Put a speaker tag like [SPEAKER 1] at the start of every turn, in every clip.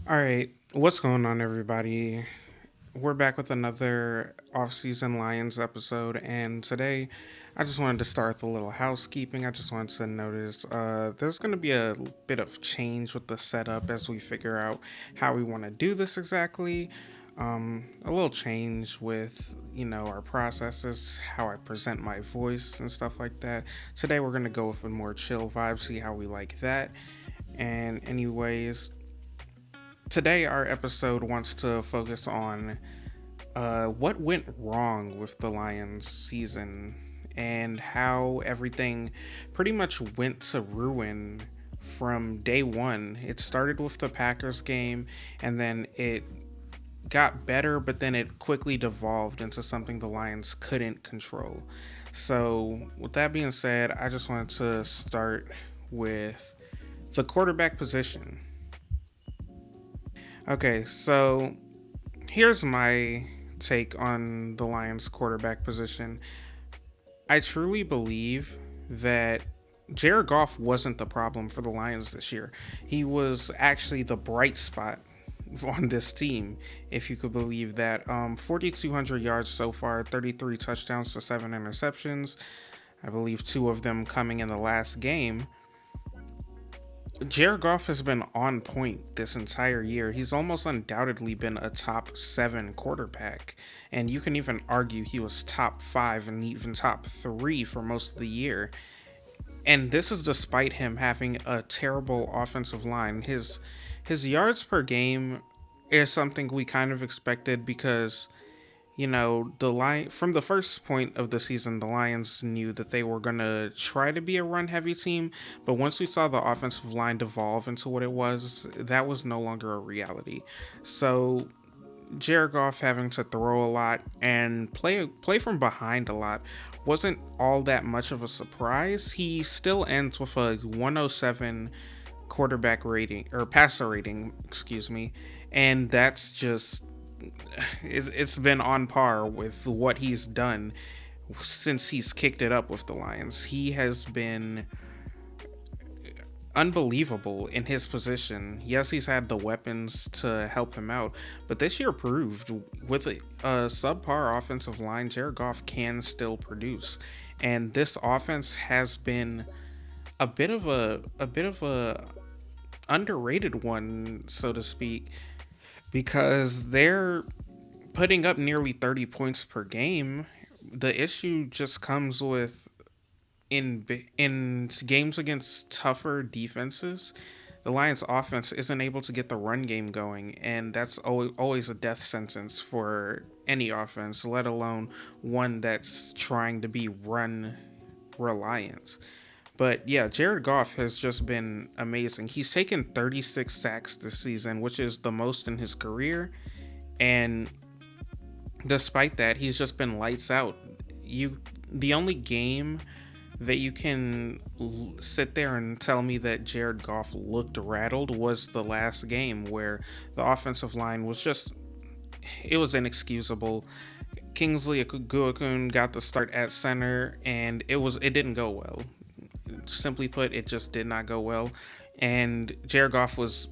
[SPEAKER 1] All right, what's going on, everybody? We're back with another off-season Lions episode, and today I just wanted to start with a little housekeeping. I just wanted to notice there's going to be a bit of change with the setup as we figure out how we want to do this exactly. A little change with our processes, how I present my voice and stuff like that. Today we're going to go with a more chill vibe, see how we like that. And anyways, today our episode wants to focus on what went wrong with the Lions season and how everything pretty much went to ruin from day one. It started with the Packers game, and then it got better, but then it quickly devolved into something the Lions couldn't control. So, with that being said, I just wanted to start with the quarterback position. Okay, so here's my take on the Lions quarterback position. I truly believe that Jared Goff wasn't the problem for the Lions this year. He was actually the bright spot on this team, if you could believe that. 4,200 yards so far, 33 touchdowns to 7 interceptions. I believe two of them coming in the last game. Jared Goff has been on point this entire year. He's almost undoubtedly been a top seven quarterback. And you can even argue he was top five and even top three for most of the year. And this is despite him having a terrible offensive line. His yards per game is something we kind of expected because the line from the first point of the season, the Lions knew that they were gonna try to be a run-heavy team. But once we saw the offensive line devolve into what it was, that was no longer a reality. So Jared Goff having to throw a lot and play from behind a lot wasn't all that much of a surprise. He still ends with a 107 quarterback rating or passer rating, excuse me, and that's just it's been on par with what he's done since he's kicked it up with the Lions. He has been unbelievable in his position. Yes, he's had the weapons to help him out, but this year proved with a subpar offensive line, Jared Goff can still produce. And this offense has been a bit of a underrated one, so to speak, because they're putting up nearly 30 points per game. The issue just comes with in games against tougher defenses, the Lions offense isn't able to get the run game going, and that's always a death sentence for any offense, let alone one that's trying to be run reliant. But yeah, Jared Goff has just been amazing. He's taken 36 sacks this season, which is the most in his career, and despite that, he's just been lights out. The only game that you can sit there and tell me that Jared Goff looked rattled was the last game where the offensive line was just it was inexcusable. Kingsley Aguakun got the start at center and it didn't go well. Simply put, it just did not go well. And Jared Goff was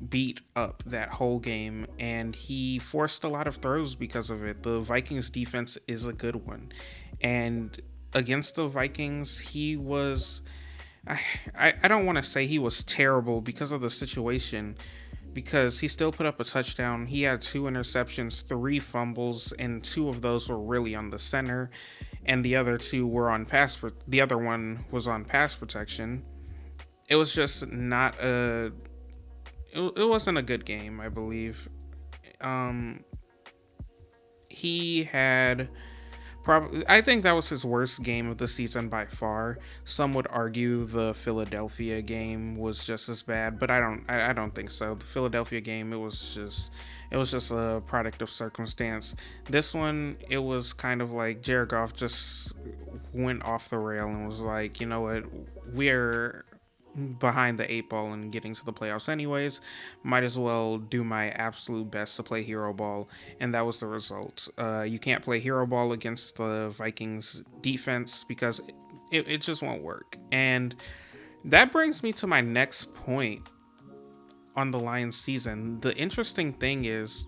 [SPEAKER 1] beat up that whole game, and he forced a lot of throws because of it. The Vikings defense is a good one, and against the Vikings, he was. I don't want to say he was terrible because of the situation, because he still put up a touchdown. He had two interceptions, three fumbles, and two of those were really on the center, and the other two were on the other one was on pass protection. It was just not a. It wasn't a good game, I believe. Um, he had probably, I think that was his worst game of the season by far. Some would argue the Philadelphia game was just as bad, but I don't think so. The Philadelphia game, it was just a product of circumstance. This one, it was kind of like Jared Goff just went off the rail and was like, you know what, we're behind the eight ball and getting to the playoffs anyways. Might as well do my absolute best to play hero ball, and that was the result. You can't play hero ball against the Vikings defense because it just won't work. And that brings me to my next point on the Lions season. The interesting thing is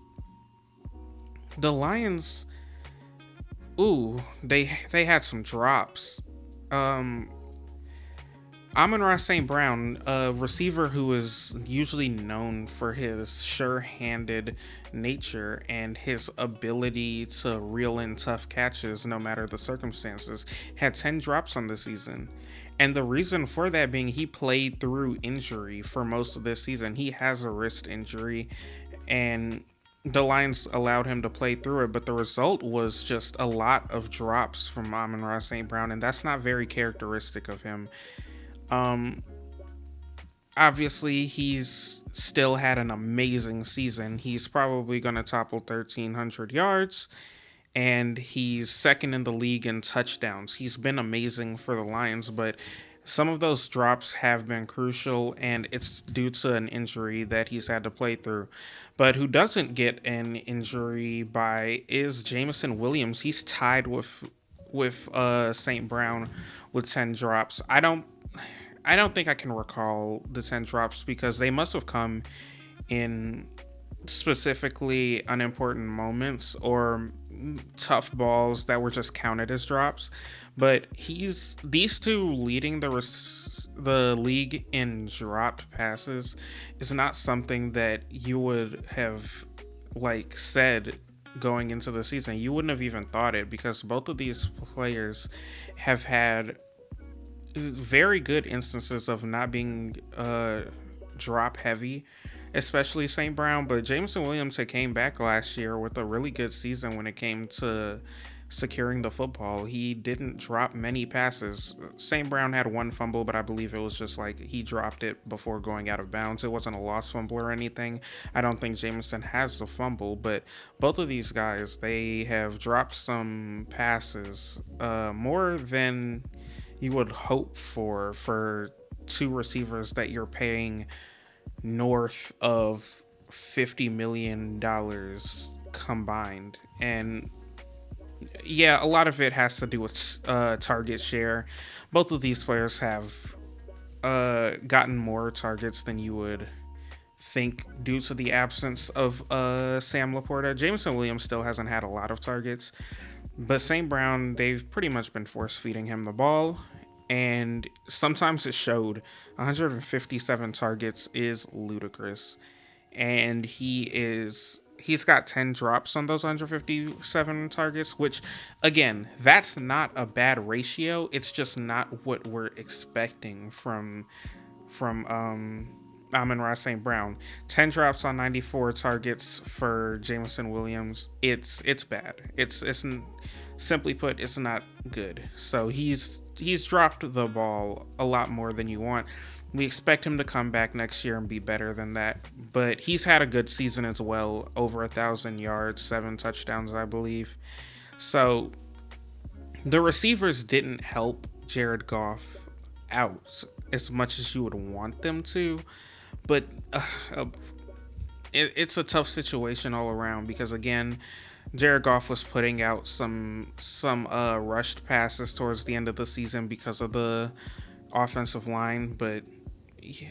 [SPEAKER 1] the Lions, they had some drops. Um Amon-Ra St. Brown, a receiver who is usually known for his sure-handed nature and his ability to reel in tough catches no matter the circumstances, had 10 drops on the season. And the reason for that being he played through injury for most of this season. He has a wrist injury, and the Lions allowed him to play through it, but the result was just a lot of drops from Amon-Ra St. Brown, and that's not very characteristic of him. Um, Obviously, he's still had an amazing season. He's probably going to topple 1,300 yards, and he's second in the league in touchdowns. He's been amazing for the Lions, but some of those drops have been crucial, and it's due to an injury that he's had to play through. But who doesn't get an injury by is Jameson Williams. He's tied with St. Brown with 10 drops. I don't think I can recall the 10 drops because they must have come in specifically unimportant moments or tough balls that were just counted as drops. But he's these two leading the league in dropped passes is not something that you would have like said going into the season. You wouldn't have even thought it because both of these players have had very good instances of not being drop heavy, especially St. Brown. But Jameson Williams had came back last year with a really good season when it came to securing the football. He didn't drop many passes. St. Brown had one fumble, but I believe it was just like he dropped it before going out of bounds. It wasn't a lost fumble or anything. I don't think Jameson has the fumble, but both of these guys, they have dropped some passes, more than you would hope for two receivers that you're paying north of $50 million combined. And yeah, a lot of it has to do with target share. Both of these players have gotten more targets than you would think due to the absence of Sam Laporta. Jameson Williams still hasn't had a lot of targets, but St. Brown, they've pretty much been force feeding him the ball, and sometimes it showed. 157 targets is ludicrous, and he's got 10 drops on those 157 targets, which again, that's not a bad ratio. It's just not what we're expecting from Amon-Ra St. Brown. 10 drops on 94 targets for Jameson Williams. It's bad. It's simply put, it's not good. So he's dropped the ball a lot more than you want. We expect him to come back next year and be better than that. But he's had a good season as well, over 1,000 yards, 7 touchdowns, I believe. So the receivers didn't help Jared Goff out as much as you would want them to. But it's a tough situation all around because, again, Jared Goff was putting out some rushed passes towards the end of the season because of the offensive line, but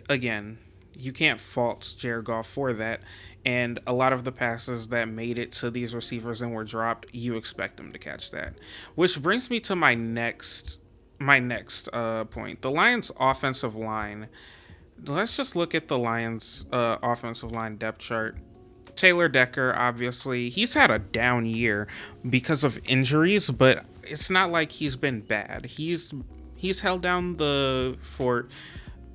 [SPEAKER 1] again, you can't fault Jared Goff for that. And a lot of the passes that made it to these receivers and were dropped, you expect them to catch that. Which brings me to my next point. The Lions' offensive line. Let's just look at the Lions' offensive line depth chart. Taylor Decker, obviously, he's had a down year because of injuries, but it's not like he's been bad. He's held down the fort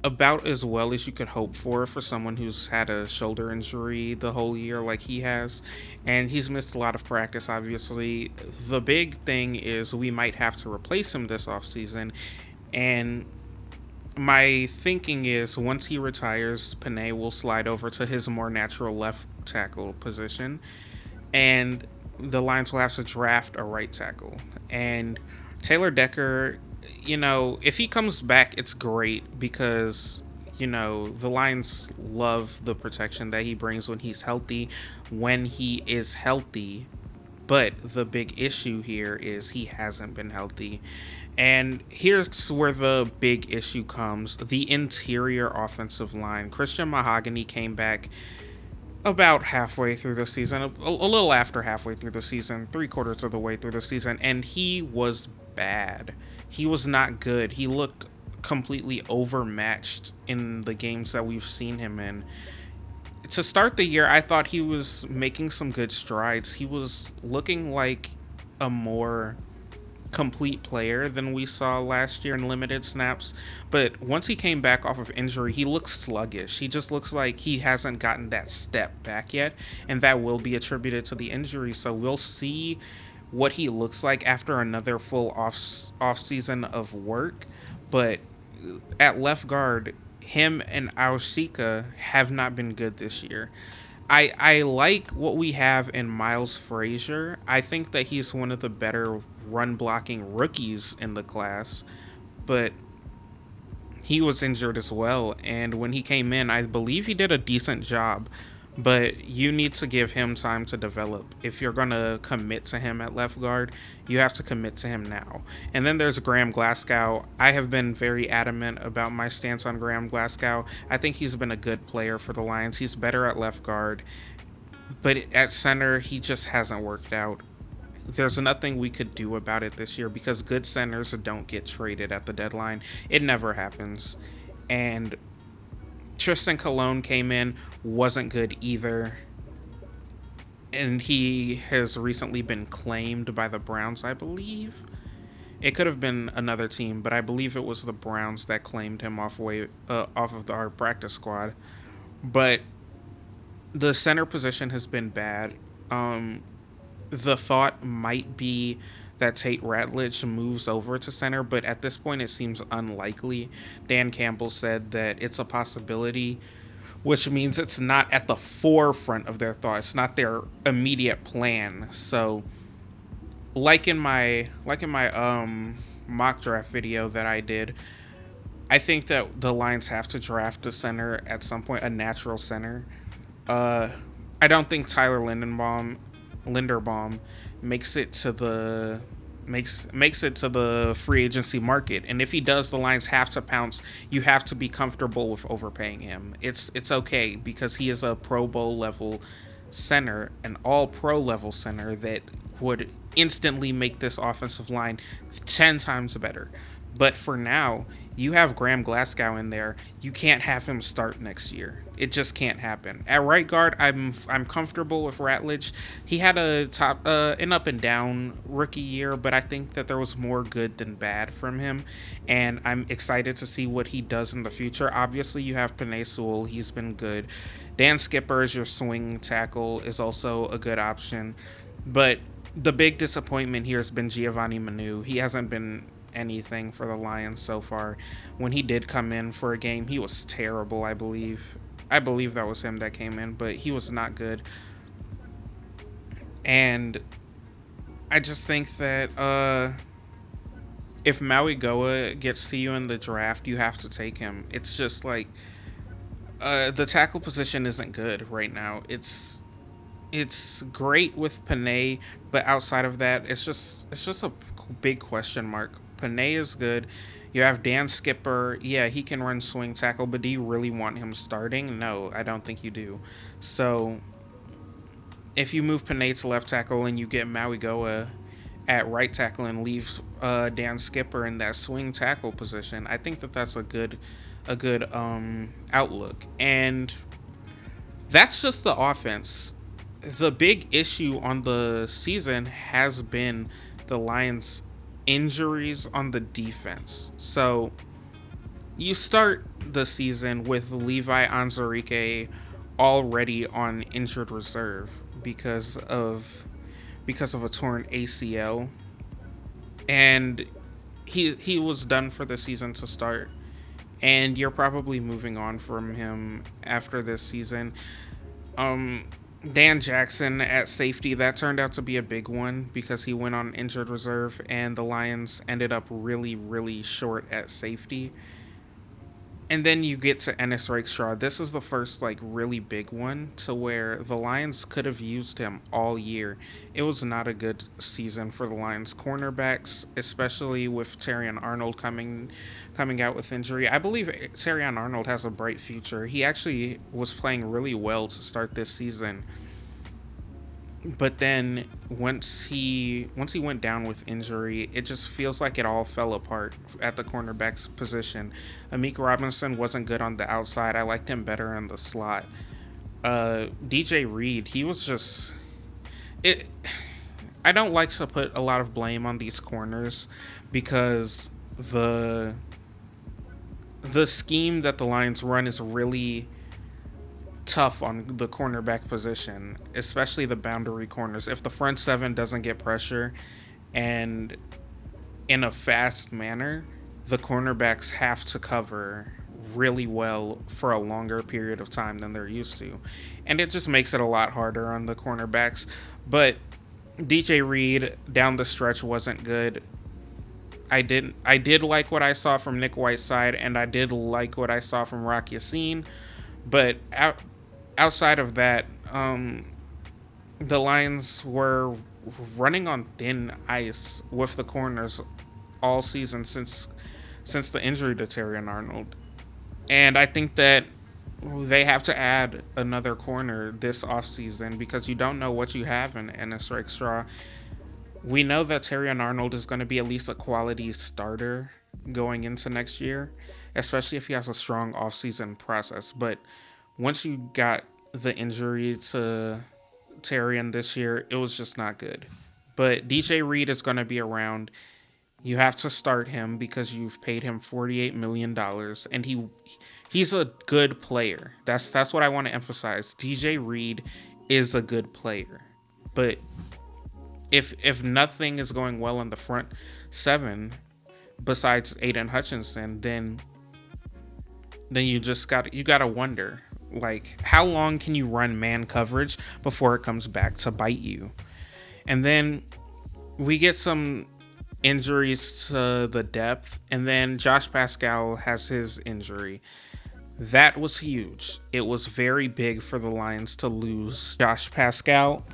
[SPEAKER 1] about as well as you could hope for someone who's had a shoulder injury the whole year like he has, and he's missed a lot of practice. Obviously, the big thing is we might have to replace him this offseason, and my thinking is once he retires, Panay will slide over to his more natural left tackle position, and the Lions will have to draft a right tackle. And Taylor Decker, if he comes back, it's great because, the Lions love the protection that he brings when he's healthy, when he is healthy. But the big issue here is he hasn't been healthy. And here's where the big issue comes: the interior offensive line. Christian Mahogany came back about halfway through the season, a little after halfway through the season, 3 quarters of the way through the season, and he was bad. He was not good. He looked completely overmatched in the games that we've seen him in. To start the year, I thought he was making some good strides. He was looking like a more complete player than we saw last year in limited snaps. But once he came back off of injury, he looks sluggish. He just looks like he hasn't gotten that step back yet, and that will be attributed to the injury. So we'll see what he looks like after another full off season of work. But at left guard, him and Aoshika have not been good this year. I like what we have in Miles Frazier. I think that he's one of the better run blocking rookies in the class, but he was injured as well. And when he came in, I believe he did a decent job, but you need to give him time to develop. If you're going to commit to him at left guard, you have to commit to him now. And then there's Graham Glasgow. I have been very adamant about my stance on Graham Glasgow. I think he's been a good player for the Lions. He's better at left guard, but at center, he just hasn't worked out. There's nothing we could do about it this year because good centers don't get traded at the deadline. It never happens. And Tristan Colon came in, wasn't good either. And he has recently been claimed by the Browns, I believe. It could have been another team, but I believe it was the Browns that claimed him off of our practice squad. But the center position has been bad. The thought might be that Tate Ratledge moves over to center, but at this point it seems unlikely. Dan Campbell said that it's a possibility, which means it's not at the forefront of their thought. It's not their immediate plan. So, like in my mock draft video that I did, I think that the Lions have to draft a center at some point, a natural center. Uh, I don't think Tyler Linderbaum makes it to the makes it to the free agency market. And if he does, the Lions have to pounce. You have to be comfortable with overpaying him. It's okay because he is a Pro Bowl level center, an all pro level center that would instantly make this offensive line 10 times better. But for now, you have Graham Glasgow in there. You can't have him start next year. It just can't happen. At right guard, I'm comfortable with Ratledge. He had an up and down rookie year, but I think that there was more good than bad from him, and I'm excited to see what he does in the future. Obviously, you have Penei Sewell. He's been good. Dan Skipper as your swing tackle is also a good option, but the big disappointment here has been Giovanni Manu. He hasn't been anything for the Lions so far. When he did come in for a game, he was terrible, I believe. I believe that was him that came in, but he was not good. And I just think that if Maui Goa gets to you in the draft, you have to take him. It's just like the tackle position isn't good right now. It's great with Penei, but outside of that, it's just a big question mark. Penei is good. You have Dan Skipper. Yeah, he can run swing tackle, but do you really want him starting? No, I don't think you do. So if you move Penei to left tackle and you get Maui Goa at right tackle and leave Dan Skipper in that swing tackle position, I think that that's a good outlook. And that's just the offense. The big issue on the season has been the Lions' injuries on the defense. So you start the season with Levi Onwuzurike already on injured reserve because of a torn ACL, and he was done for the season to start. And you're probably moving on from him after this season. Um, Dan Jackson at safety, that turned out to be a big one because he went on injured reserve, and the Lions ended up really, really short at safety. And then you get to Ennis Rakestraw. This is the first like really big one to where the Lions could have used him all year. It was not a good season for the Lions cornerbacks, especially with Terrion Arnold coming out with injury. I believe Terrion Arnold has a bright future. He actually was playing really well to start this season, but then once he went down with injury, it just feels like it all fell apart at the cornerbacks position. Amik Robinson wasn't good on the outside. I liked him better in the slot. DJ Reed, he was just it. I don't like to put a lot of blame on these corners because the the scheme that the Lions run is really tough on the cornerback position, especially the boundary corners. If the front seven doesn't get pressure and in a fast manner, the cornerbacks have to cover really well for a longer period of time than they're used to. And it just makes it a lot harder on the cornerbacks. But DJ Reed down the stretch wasn't good. I did like what I saw from Nick Whiteside, and I did like what I saw from Rock Yassin, but outside of that, the Lions were running on thin ice with the corners all season since the injury to Terrion Arnold. And I think that they have to add another corner this offseason because you don't know what you have in Ennis Rakestraw. We know that Terrion Arnold is going to be at least a quality starter going into next year, especially if he has a strong offseason process. But once you got the injury to Terrion this year, it was just not good. But DJ Reed is going to be around. You have to start him because you've paid him $48 million, and he's a good player. That's what I want to emphasize. DJ Reed is a good player, but if nothing is going well in the front seven besides Aiden Hutchinson, then you gotta wonder, like, how long can you run man coverage before it comes back to bite you? And then we get some injuries to the depth, and then Josh Pascal has his injury. That was huge. It was very big for the Lions to lose Josh Pascal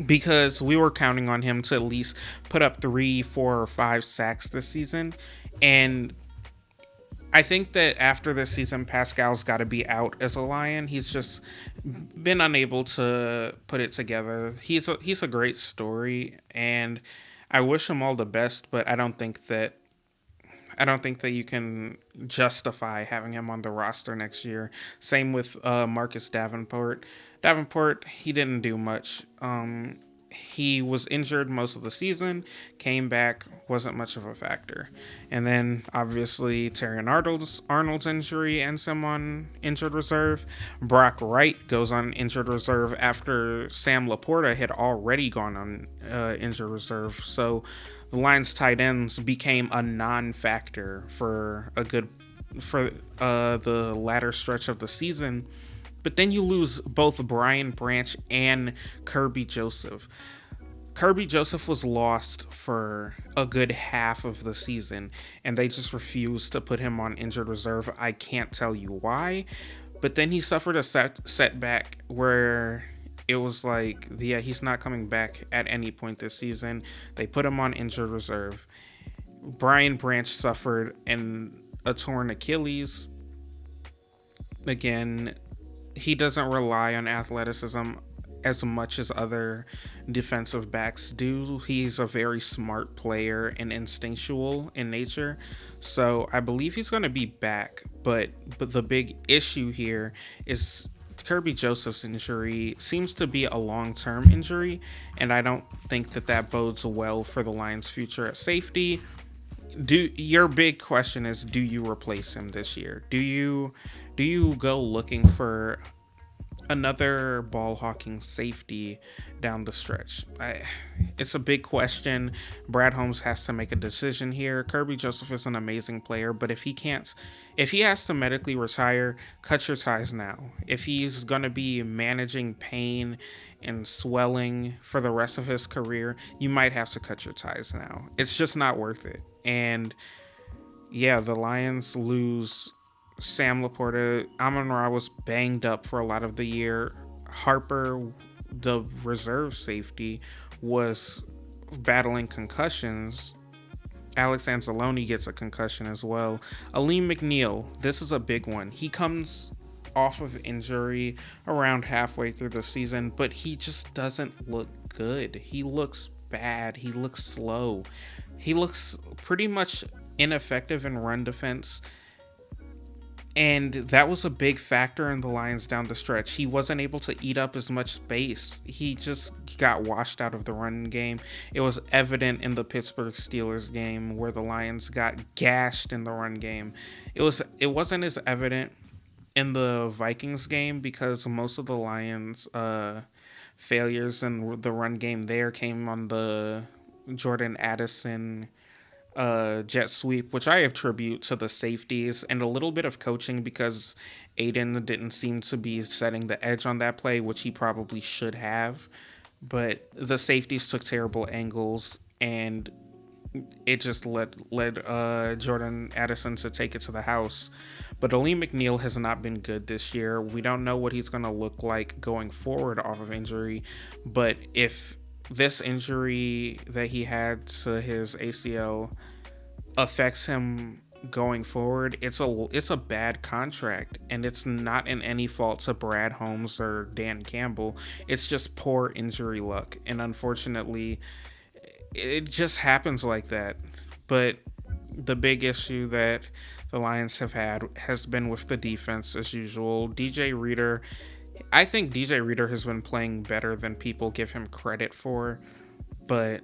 [SPEAKER 1] because we were counting on him to at least put up 3, 4, or 5 sacks this season. And I think that after this season, Pascal's got to be out as a Lion. He's just been unable to put it together. He's a great story, and I wish him all the best. But I don't think that you can justify having him on the roster next year. Same with Marcus Davenport. Davenport, he didn't do much. He was injured most of the season, came back, wasn't much of a factor. And then obviously Terrion Arnold's injury ends him on injured reserve. Brock Wright goes on injured reserve after Sam Laporta had already gone on injured reserve. So the Lions tight ends became a non-factor for the latter stretch of the season. But then you lose both Brian Branch and Kirby Joseph. Kirby Joseph was lost for a good half of the season, and they just refused to put him on injured reserve. I can't tell you why, but then he suffered a setback where it was like, yeah, he's not coming back at any point this season. They put him on injured reserve. Brian Branch suffered a torn Achilles. Again, he doesn't rely on athleticism as much as other defensive backs do. He's a very smart player and instinctual in nature. So I believe he's going to be back. But the big issue here is Kirby Joseph's injury seems to be a long-term injury, and I don't think that bodes well for the Lions' future at safety. Your big question is, do you replace him this year? Do you go looking for another ball hawking safety down the stretch? It's a big question. Brad Holmes has to make a decision here. Kirby Joseph is an amazing player, but if he has to medically retire, cut your ties now. If he's going to be managing pain and swelling for the rest of his career, you might have to cut your ties now. It's just not worth it. And yeah, the Lions lose Sam Laporta. Amon-Ra was banged up for a lot of the year. Harper, the reserve safety, was battling concussions. Alex Anzalone gets a concussion as well. Aleem McNeil, this is a big one. He comes off of injury around halfway through the season, but he just doesn't look good. He looks bad. He looks slow. He looks pretty much ineffective in run defense. And that was a big factor in the Lions down the stretch. He wasn't able to eat up as much space. He just got washed out of the run game. It was evident in the Pittsburgh Steelers game where the Lions got gashed in the run game. It wasn't as evident in the Vikings game because most of the Lions failures in the run game there came on the Jordan Addison jet sweep, which I attribute to the safeties and a little bit of coaching because Aiden didn't seem to be setting the edge on that play, which he probably should have. But the safeties took terrible angles, and it just led Jordan Addison to take it to the house. But Aleem McNeil has not been good this year. We don't know what he's going to look like going forward off of injury, but if this injury that he had to his ACL affects him going forward, it's a bad contract, and it's not in any fault to Brad Holmes or Dan Campbell. It's just poor injury luck, and unfortunately, it just happens like that. But the big issue that the Lions have had has been with the defense as usual. DJ Reader, I think DJ Reader has been playing better than people give him credit for, but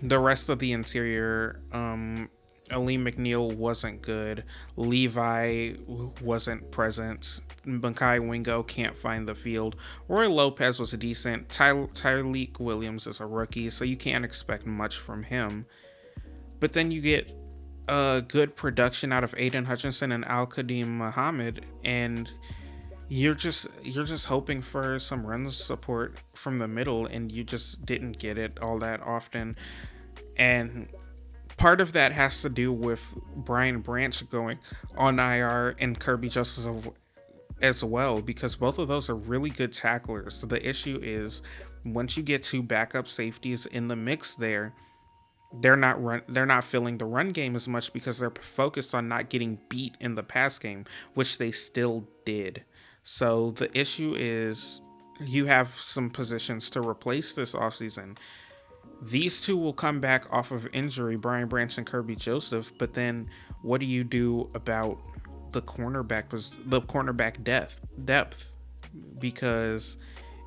[SPEAKER 1] the rest of the interior, Aleem McNeil wasn't good. Levi wasn't present. Makai Wingo can't find the field. Roy Lopez was decent. Tyreek Williams is a rookie, so you can't expect much from him. But then you get good production out of Aiden Hutchinson and Al Qadim Muhammad, and you're just hoping for some run support from the middle, and you just didn't get it all that often. And part of that has to do with Brian Branch going on IR and Kirby Joseph as well, because both of those are really good tacklers. So the issue is once you get two backup safeties in the mix there, they're not filling the run game as much because they're focused on not getting beat in the pass game, which they still did. So the issue is you have some positions to replace this offseason. These two will come back off of injury, Brian Branch and Kirby Joseph, but then what do you do about the cornerback depth? Because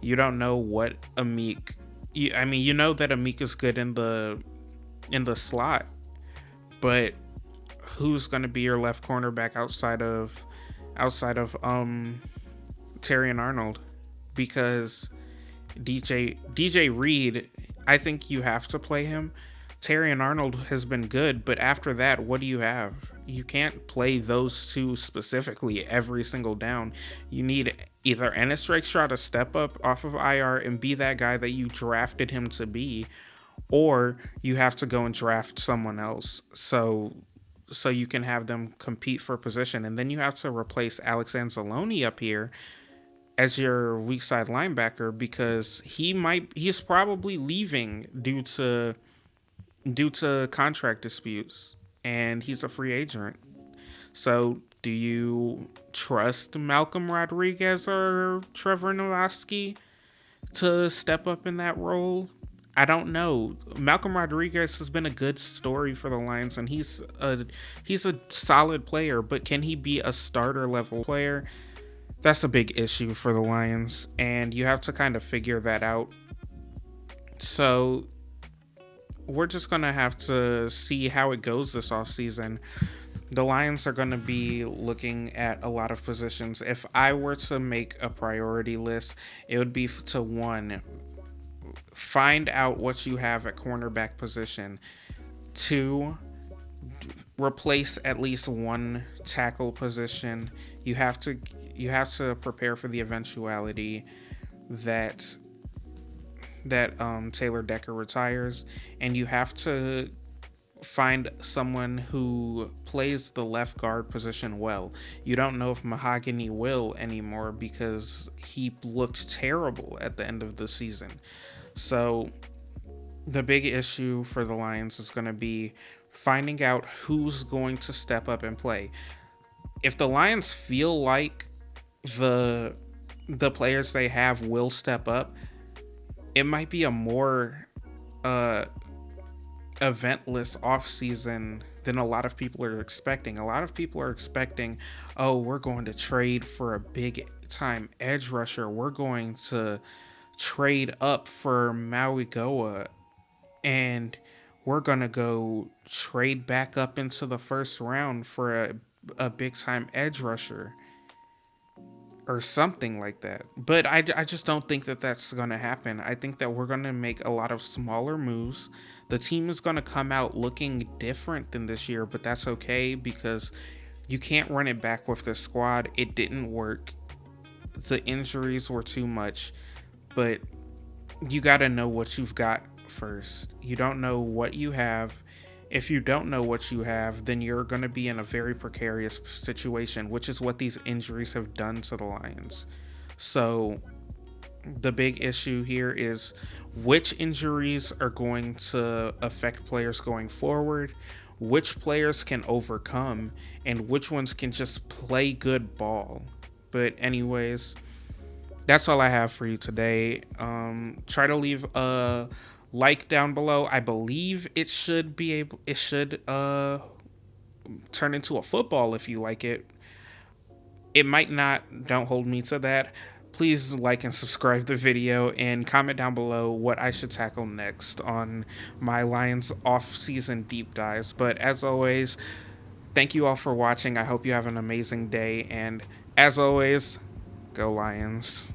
[SPEAKER 1] you don't know what Amik. You know that Amik is good in the slot, but who's going to be your left cornerback outside of Terrion Arnold? Because DJ Reed, I think you have to play him. Terrion Arnold has been good, but after that, what do you have? You can't play those two specifically every single down. You need either Ennis Rakestraw to step up off of IR and be that guy that you drafted him to be, or you have to go and draft someone else so you can have them compete for position. And then you have to replace Alex Anzalone up here as your weak side linebacker because he's probably leaving due to contract disputes, and he's a free agent. So do you trust Malcolm Rodriguez or Trevor Nowaski to step up in that role? I don't know. Malcolm Rodriguez has been a good story for the Lions, and he's a solid player, but can he be a starter level player? That's a big issue for the Lions, and you have to kind of figure that out. So we're just going to have to see how it goes this offseason. The Lions are going to be looking at a lot of positions. If I were to make a priority list, it would be to one, find out what you have at cornerback position. Two, replace at least one tackle position. You have to prepare for the eventuality that Taylor Decker retires, and you have to find someone who plays the left guard position well. You don't know if Mahogany will anymore because he looked terrible at the end of the season. So the big issue for the Lions is going to be finding out who's going to step up and play. If the Lions feel like the the players they have will step up, it might be a more uh eventless offseason than a lot of people are expecting. A lot of people are expecting, oh, we're going to trade for a big time edge rusher. We're going to trade up for Maui Goa, and we're going to go trade back up into the first round for a big time edge rusher or something like that. But I just don't think that that's going to happen. I think that we're going to make a lot of smaller moves. The team is going to come out looking different than this year, but that's okay because you can't run it back with the squad. It didn't work. The injuries were too much, but you got to know what you've got first. You don't know what you have. If you don't know what you have, then you're going to be in a very precarious situation, which is what these injuries have done to the Lions. So, the big issue here is which injuries are going to affect players going forward, which players can overcome, and which ones can just play good ball. But, anyways, that's all I have for you today. Try to leave a like down below. I believe it should turn into a football if you like it. It might not, don't hold me to that. Please like and subscribe the video and comment down below what I should tackle next on my Lions off-season deep dives. But as always, thank you all for watching. I hope you have an amazing day, and as always, go Lions.